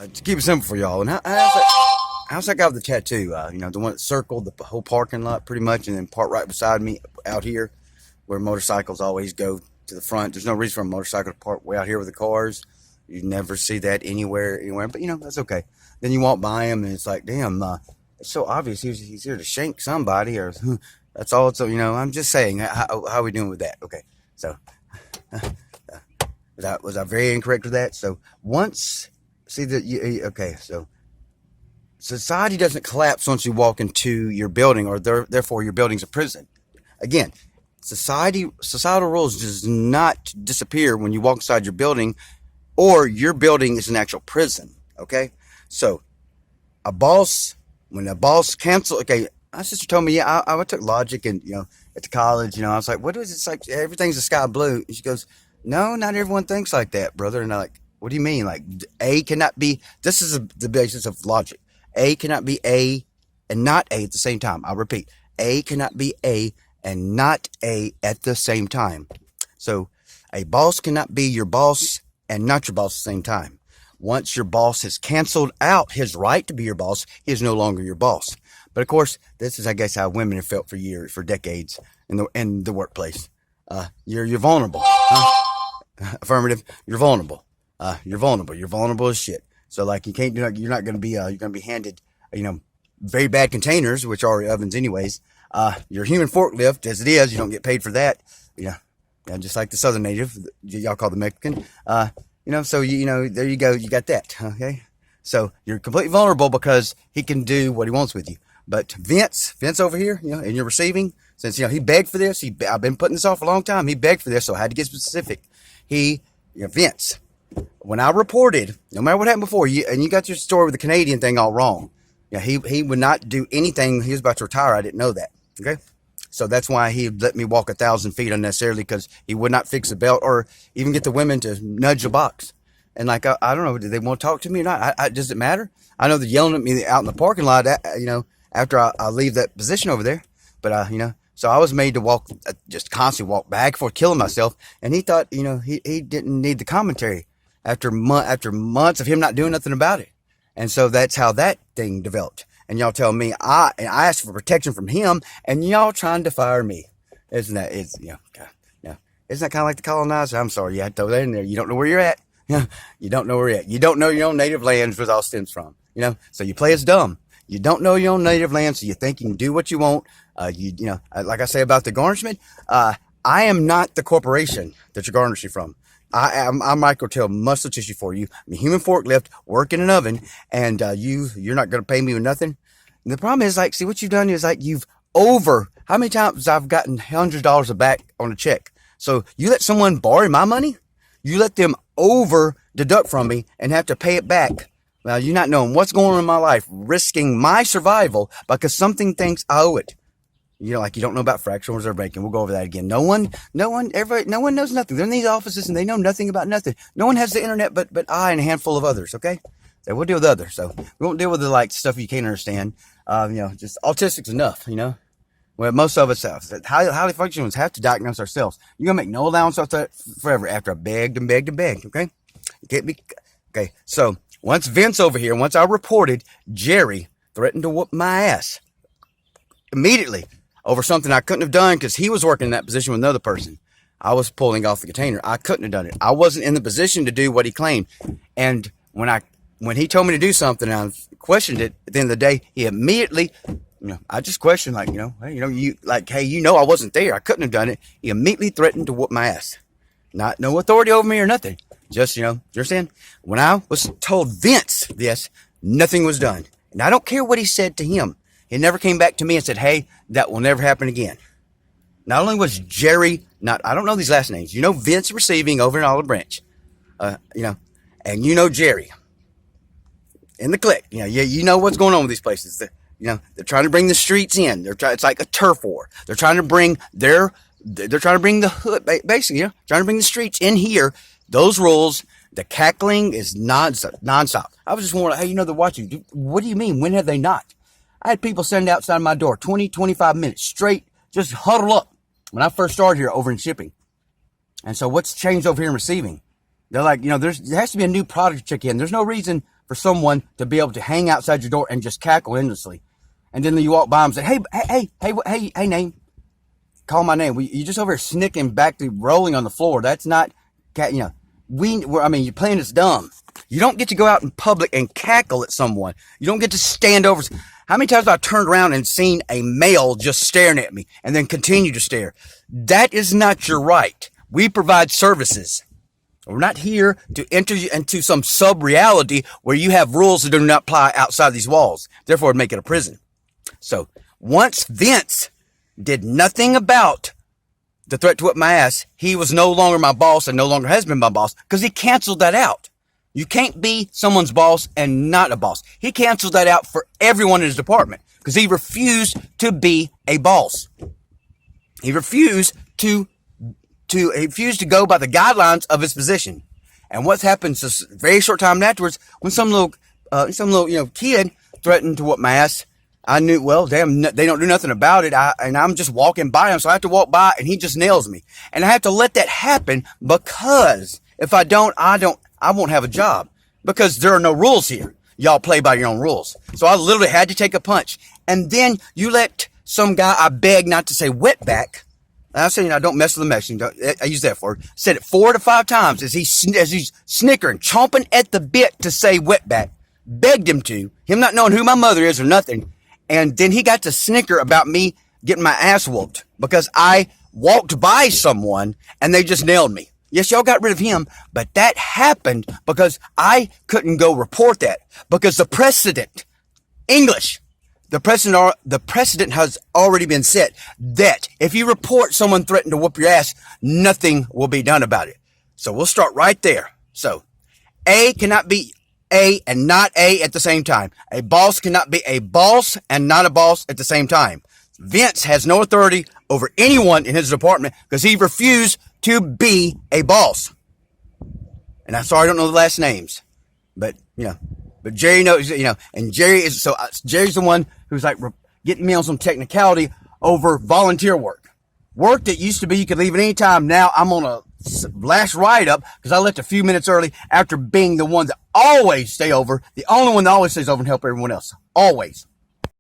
To keep it simple for y'all, and how's that guy with the tattoo? The one that circled the whole parking lot pretty much, and then parked right beside me out here, where motorcycles always go to the front. There's no reason for a motorcycle to park way out here with the cars. You never see that anywhere, but that's okay. Then you walk by him, and it's like, damn, it's so obvious he's here to shank somebody, or that's all. So I'm just saying, how are we doing with that? Okay, so was I very incorrect with that? So once. See that okay, so society doesn't collapse once you walk into your building, or therefore your building's a prison. Again, societal rules does not disappear when you walk inside your building, or your building is an actual prison. Okay, so when a boss cancel, okay, my sister told me, yeah, I took logic and at the college, I was like, what is it? It's like everything's the sky blue. And she goes, no, not everyone thinks like that, brother. And I'm like, what do you mean? Like, A cannot be, this is the basis of logic. A cannot be A and not A at the same time. I'll repeat. A cannot be A and not A at the same time. So a boss cannot be your boss and not your boss at the same time. Once your boss has canceled out his right to be your boss, he is no longer your boss. But of course, this is, I guess, how women have felt for decades in the workplace. You're vulnerable. Huh? Affirmative. You're vulnerable. You're vulnerable. You're vulnerable as shit. So like you can't do. You're not going to be. You're going to be handed. Very bad containers, which are ovens anyways. Your human forklift, as it is, you don't get paid for that. Just like the Southern native, y'all call the Mexican. So there you go. You got that. Okay. So you're completely vulnerable because he can do what he wants with you. But Vince over here, and you're receiving, since he begged for this. I've been putting this off a long time. He begged for this, so I had to get specific. Vince. When I reported, no matter what happened before, you got your story with the Canadian thing all wrong. He would not do anything. He was about to retire. I didn't know that. Okay. So that's why he let me walk 1,000 feet unnecessarily, because he would not fix the belt or even get the women to nudge the box. And I don't know, do they want to talk to me or not? Does it matter? I know they're yelling at me out in the parking lot, after I leave that position over there. But, so I was made to walk, just constantly walk back and forth, killing myself. And he thought, he didn't need the commentary after months of him not doing nothing about it. And so that's how that thing developed. And y'all tell me, I asked for protection from him, and y'all trying to fire me. Isn't that kind of like the colonizer? I'm sorry, I throw that in there. You don't know where you're at. You don't know where you're at. You don't know your own native land, where it all stems from. So you play as dumb. You don't know your own native land, so you think you can do what you want. Like I say about the garnishment, I am not the corporation that you're garnishing from. I'm microtail muscle tissue for you. I'm a human forklift, work in an oven, and you're not going to pay me with nothing. And the problem is, see what you've done is how many times I've gotten $100 back on a check. So you let someone borrow my money, you let them over deduct from me and have to pay it back. Well, you're not knowing what's going on in my life, risking my survival because something thinks I owe it. You don't know about fractional reserve banking. We'll go over that again. No one knows nothing. They're in these offices and they know nothing about nothing. No one has the internet but I and a handful of others. Okay, so we'll deal with others. So we won't deal with the stuff you can't understand. Just autistic's enough. Well, most of us highly functional ones have to diagnose ourselves. You're gonna make no allowance for that forever. After I begged and begged and begged. Okay, you can't be. Okay, so once Vince over here, once I reported, Jerry threatened to whoop my ass immediately. Over something I couldn't have done because he was working in that position with another person. I was pulling off the container. I couldn't have done it. I wasn't in the position to do what he claimed. And when he told me to do something, and I questioned it. At the end of the day, he immediately, I just questioned, hey, hey, I wasn't there. I couldn't have done it. He immediately threatened to whoop my ass. No authority over me or nothing. Just, you understand? When I was told Vince this, nothing was done. And I don't care what he said to him. He never came back to me and said, hey, that will never happen again. Not only was Jerry, I don't know these last names. Vince Receiving over in Olive Branch. And Jerry. In the clique. You know what's going on with these places. They're trying to bring the streets in. It's like a turf war. They're trying to bring they're trying to bring the hood, basically, trying to bring the streets in here. Those rules, the cackling is nonstop. I was just wondering, hey, they're watching. What do you mean? When have they not? I had people standing outside my door 20, 25 minutes straight, just huddle up when I first started here over in shipping. And so what's changed over here in receiving? They're like, there has to be a new product to check in. There's no reason for someone to be able to hang outside your door and just cackle endlessly. And then you walk by and say, hey, name. Call my name. You just over here snicking back to rolling on the floor. That's not, you're playing this dumb. You don't get to go out in public and cackle at someone. You don't get to stand over. How many times have I turned around and seen a male just staring at me and then continue to stare? That is not your right. We provide services. We're not here to enter you into some sub-reality where you have rules that do not apply outside these walls. Therefore, it'd make it a prison. So once Vince did nothing about the threat to whip my ass, he was no longer my boss and no longer has been my boss because he canceled that out. You can't be someone's boss and not a boss. He canceled that out for everyone in his department because he refused to be a boss. He refused to go by the guidelines of his position. And what's happened just a very short time afterwards, when some little kid threatened to whoop my ass, I knew, well, damn, they don't do nothing about it. And I'm just walking by him. So I have to walk by and he just nails me. And I have to let that happen because if I don't, I won't have a job because there are no rules here. Y'all play by your own rules. So I literally had to take a punch. And then you let some guy, I beg not to say wetback. I'm saying, don't mess with the Mexican. I use that word. Said it 4 to 5 times as he's snickering, chomping at the bit to say wetback. Begged him to, him not knowing who my mother is or nothing. And then he got to snicker about me getting my ass whooped because I walked by someone and they just nailed me. Yes, y'all got rid of him, but that happened because I couldn't go report that because the precedent has already been set that if you report someone threatened to whoop your ass, nothing will be done about it. So we'll start right there. So A cannot be A and not A at the same time. A boss cannot be a boss and not a boss at the same time. Vince has no authority over anyone in his department because he refused to be a boss. And I'm sorry I don't know the last names, but Jerry knows, and Jerry's the one who's like getting me on some technicality over volunteer work. Work that used to be you could leave at any time. Now I'm on a last ride up because I left a few minutes early after being the one that always stay over, the only one that always stays over and help everyone else. Always.